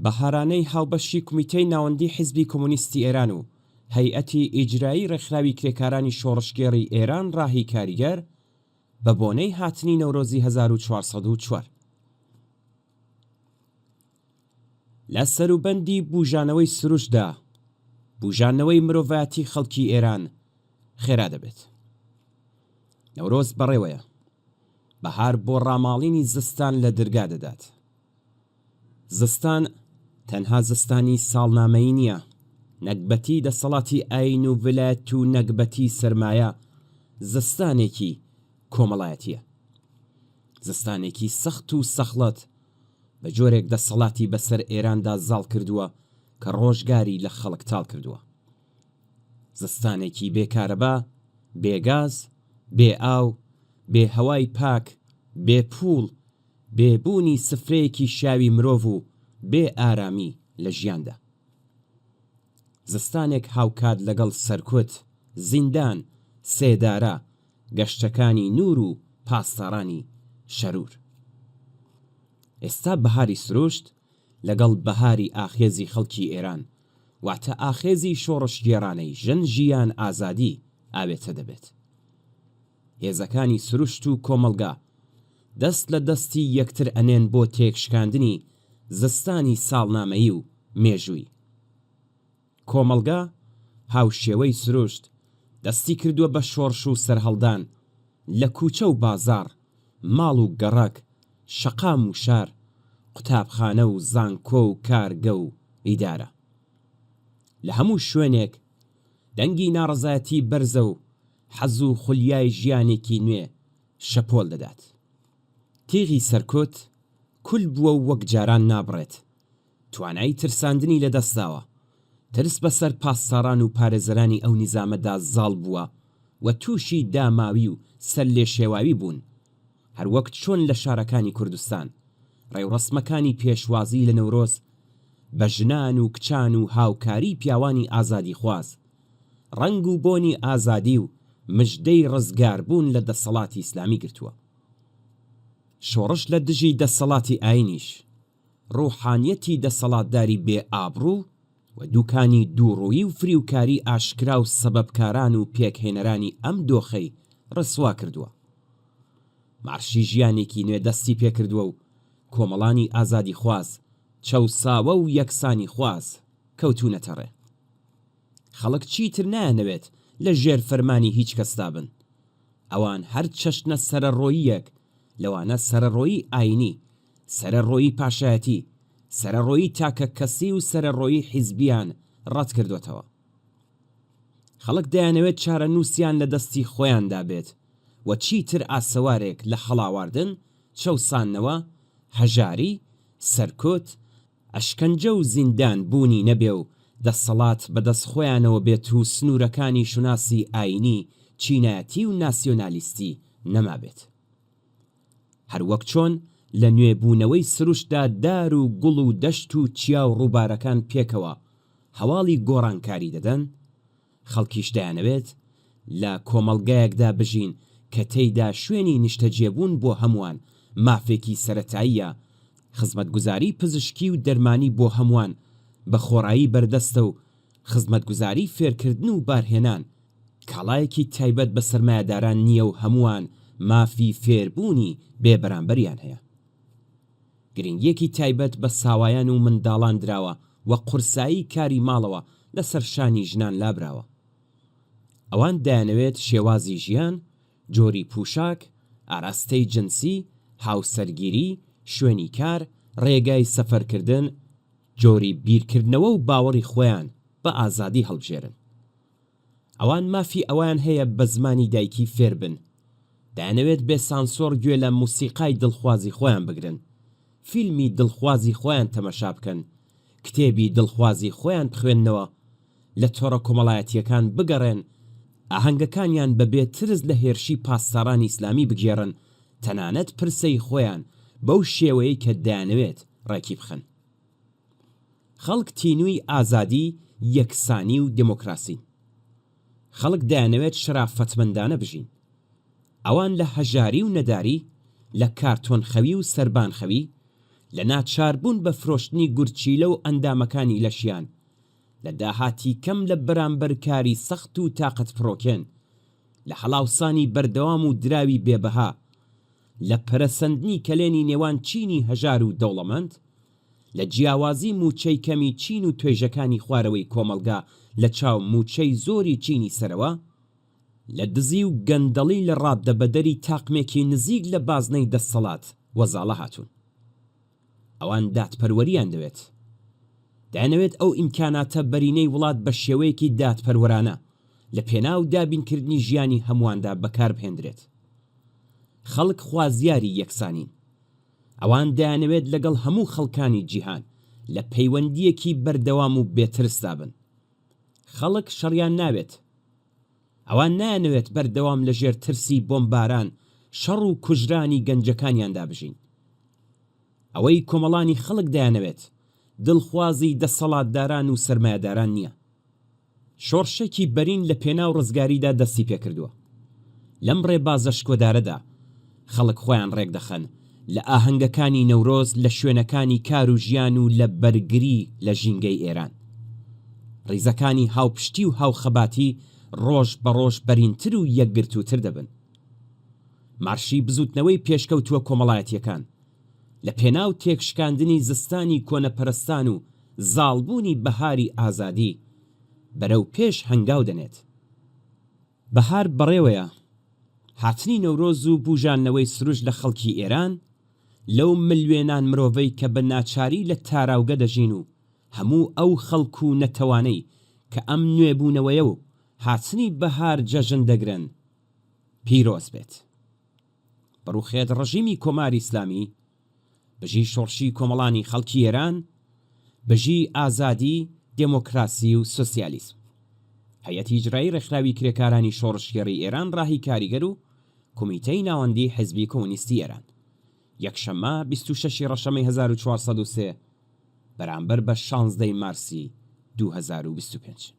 بەهارانەی هاوبەشی کومیتەی ناوەندی حیزبی کۆمۆنیستی ئێران و هەیئەتی ئیجرایی ڕێکخراوی کرێکارانی شۆڕشگێڕی ئێران ڕاهی کاریگەر بە بۆنەی هاتنی نەورۆزی 1404 لە سەروبەندی بوژانەوەی سروشدا بوژانەوەی مرۆڤایەتی خەڵکی ئێران خێرا دەبێت. نەورۆز بەڕێوەیە، بەهار بۆ ڕاماڵینی زستان لە دەرگا دەدات. زستان تەنها زستانی ساڵنامەیی نییە، نەکبەتی دەسەڵاتی ئاین و ڤیلایەت و نەکبەتی سەرمایە زستانێکی کۆمەڵایەتیە، زستانێکی سەخت و سەخڵەت بە جۆرێک دەسەڵاتی بەسەر ئێراندا زاڵ کردووە کە ڕۆژگاری لە خەڵک تاڵ کردووە. زستانێکی بێکارەبا، بێگاز، بێ ئاو، بێ هەوای پاک، بێ پوڵ، بێبوونی سفرەیەکی شاوی مرۆڤ و بێ ئارامی لە ژیاندا. زستانێک هاوکات لەگەڵ سەرکوت، زیندان، سێدارە، گەشتەکانی نور و پاسدارانی شەرور. ئێستا بەهاری سروشت لەگەڵ بەهاری ئاخێزی خەڵکی ئێران واتە ئاخێزی شۆڕشگێڕانەی ژن ژیان ئازادی ئاوێتە دەبێت. هێزەکانی سروشت و کۆمەلگا دەست لە دەستی یەکتر ئەنێن بۆ تێکشکاندنی زستانی ساڵنامەیی و مێژووی. کۆمەلگا هاوشێوەی سروشت دەستی کردووە بە شۆڕش و سەرهەڵدان لە کوچە و بازار، ماڵ و گەڕەک، شەقام و شار، قوتابخانە و زانکۆ و کارگە و ئیدارە. لە هەموو شوێنێک دەنگی ناڕەزایەتی بەرزە و حەز و خولیای ژیانێکی نوێ شەپۆل دەدات. تیغی سەرکوت کول بووە و وەک جاران نابڕێت، توانایی ترساندنی لەدەستداوە، ترس بەسەر پاسداران و پارێزەرانی ئەو نیزامەدا زاڵ بووە و تووشی داماوی و سەر لێ شێواوی بوون، هەروەک چۆن لە شارەکانی کوردستان ڕێوڕەسمەکانی پێشوازی لە نەورۆز بە ژنان و کچان و هاوکاری پیاوانی ئازادی خواز، ڕنگ و بۆنی ئازادی و مژدەی ڕزگاربوون لە دەسەڵاتی ئیسلامی گرتووە. شۆڕش لە دژی دەسەڵاتی ئاینیش، ڕوحانیەتی دەسەڵاتداری بێ ئابڕوو و دووکانی دووڕووی و فریوکاری ئاشکرا و سەبەبکاران و پێکهێنەرانی ئەم دۆخەی ڕسوا کردووە. مارشی ژیانێکی نوێ دەستی پێکردووە و کۆمەڵانی ئازادی خواز، چەوساوە و یەکسانی خواز کەوتونەتە ڕێ. خەڵک چیتر نایەنەوێت لە ژێر فەرمانی هیچ کەسدا بن. ئەوان هەر چەشنە سەرەڕۆییەک لەوانە سەرەڕۆیی ئاینی، سەرەڕۆیی پاشایەتی، سەرەڕۆیی تاکە کەسی و سەرەڕۆیی حیزبیان ڕەت کردوێتەوە. خەڵک دەیانەوێت چارە نووسیان لە دەستی خۆیاندا بێت و چیتر ئاسەوارێک لە خەڵاواردن، چەوسانەوە، هەژاری، سەرکوت، ئەشکەنجە و زیندان بوونی نەبێ و دەسەڵات بەدەست خۆیانەوە بێت و سنوورەکانی شوناسی ئاینی، چینایەتی و ناسیۆنالیستی نەمابێت. هەروەک چۆن لە نوێبوونەوەی سروشتدا دار و گوڵ و دەشت و چیا و ڕووبارەکان پێکەوە هەواڵی گۆڕانکاری دەدەن، خەڵکیش دەیانەوێت لە کۆمەڵگایەکدا بژین کە تێیدا شوێنی نیشتەجێبوون بۆ هەمووان، مافێکی سەرەتاییە، خزمەتگوزاری پزیشکی و دەرمانی بۆ هەمووان بە خۆڕایی بەردەستە و خزمەتگوزاری فێرکردن و بارهێنان کاڵایەکی تایبەت بە سەرمایەداران نییە و هەمووان مافی فێربوونی بێبەرامبەریان هەیە. گرنگیەکی تایبەت بە ساوایان و منداڵان دراوە و قورسایی کاری ماڵەوە لەسەر شانی ژنان لابراوە. ئەوان دەیانەوێت شێوازی ژیان، جۆری پوشاک، ئاراستەی جنسی، هاوسەرگیری، شوێنی کار، ڕێگای سەفەرکردن، جۆری بیرکردنەوە و باوەڕی خۆیان بە ئازادی هەڵبژێرن. ئەوان مافی ئەوان هەیە بە زمانی دایکی فێر بن، دەیانەوێت بێ سانسۆر گوێ لە موسیقای دڵخوازی خۆیان بگرن، فیلمی دڵخوازی خۆیان تەمەشا بکەن، کتێبی دڵخوازی خۆیان بخوێننەوە، لە تۆڕە کۆمەڵایەتیەکان بگەڕێن، ئاهەنگەکانیان بەبێ ترس لە هێرشی پاسدارانی ئیسلامی بگێڕن، تەنانەت پرسەی خۆیان بەو شێوەیە کە دەیانەوێت ڕێکی بخەن. خەڵک تینووی ئازادی، یەکسانی و دموکراسی. خەڵک دەیانەوێت شرافەتمەندانە بژین. ئەوان لە هەژاری و نەداری، لە کارتۆنخەوی و سەربانخەوی، لە ناچاربوون بە فرۆشتنی گورچیلە و ئەندامەکانی لەشیان، لە داهاتی کەم لە بەرامبەر سەخت و تاقەت پڕۆکێن، لە هەڵاوسانی بەردەوام و دراوی بێبەها، لە پەرەسەندنی کەلێنی نێوان چینی هەژار و دەوڵەمەند، لە جیاوازی موچەی کەمی چین و توێژەکانی خوارەوەی کۆمەلگا لە چاو موچەی زۆری چینی سەرەوە، لە دزی و گەندەڵی لە ڕاددەبەدەری تاقمێکی نزیک لە بازنەی دەسەڵات وەزاڵە هاتوون. ئەوان دادپەروەریان دەوێت، دەیانەوێت ئەو ئیمکاناتە بەرینەی وڵات بە شێوەیەکی دادپەروەرانە لە پێناو دابینکردنی ژیانی هەموواندا بەکاربهێنرێت. خەڵک خوازیاری یەکسانین، ئەوان دەیانەوێت لەگەڵ هەموو خەڵکانی جیهان لە پەیوەندیەکی بەردەوام و بێترسدا بن. خەڵک شەڕیان ناوێت، ئەوان نایانەوێت بەردەوام لەژێر ترسی بۆمباران، شەڕ و کوژرانی گەنجەکانیاندا بژین. ئەوەی کۆمەڵانی خەڵک دەیانەوێت دڵخوازی دەسەڵاتداران و سەرمایەداران نییە. شۆڕشێکی بەرین لە پێناو ڕزگاریدا دەستی پێکردووە. لەم ڕێبازە شکۆدارەدا خەڵک خۆیان ڕێک دەخەن لە ئاهەنگەکانی نەورۆز، لە شوێنەکانی کار و ژیان و لە بەرگری لە ژینگەی ئێران. ڕیزەکانی هاوپشتی و هاوخەباتی ڕۆژ بە ڕۆژ بەرینتر و یەکگرتووتر دەبن. مارشی بزوتنەوەی پێشکەوتووە کۆمەڵایەتیەکان لە پێناو تێکشکاندنی زستانی کۆنەپەرستان و زاڵبوونی بەهاری ئازادی بەرەو پێش هەنگاو دەنێت. بەهار بەڕێوەیە، هاتنی نەورۆز و بوژانەوەی سروش لە خەڵکی ئێران، لەو ملیۆنان مرۆڤەی کە بە ناچاری لە تاراوگە دەژین و هەموو ئەو خەڵک و نەتەوانەی کە ئەم نوێبوونەوەیە و هاتنی بەهار جەژن دەگرن، پیرۆز بێت. بەڕوخێت ڕژیمی کۆماری ئیسلامی، بژی شۆڕشی کۆمەڵانی خەڵکی ئێران، بژی ئازادی، دێمۆکراسی و سۆسیالیسم. هەیەتی ئیجرایی ڕێکخراوی کرێکارانی شۆڕشگەڕی ئێران ڕاهی کاریگەر و کۆمیتەی ناوەندی حیزبی کۆمونیستی ئێران یەکشەممە 26 ڕەشەمەی 1403 بەرامبەر بە 16 مارسی 2025.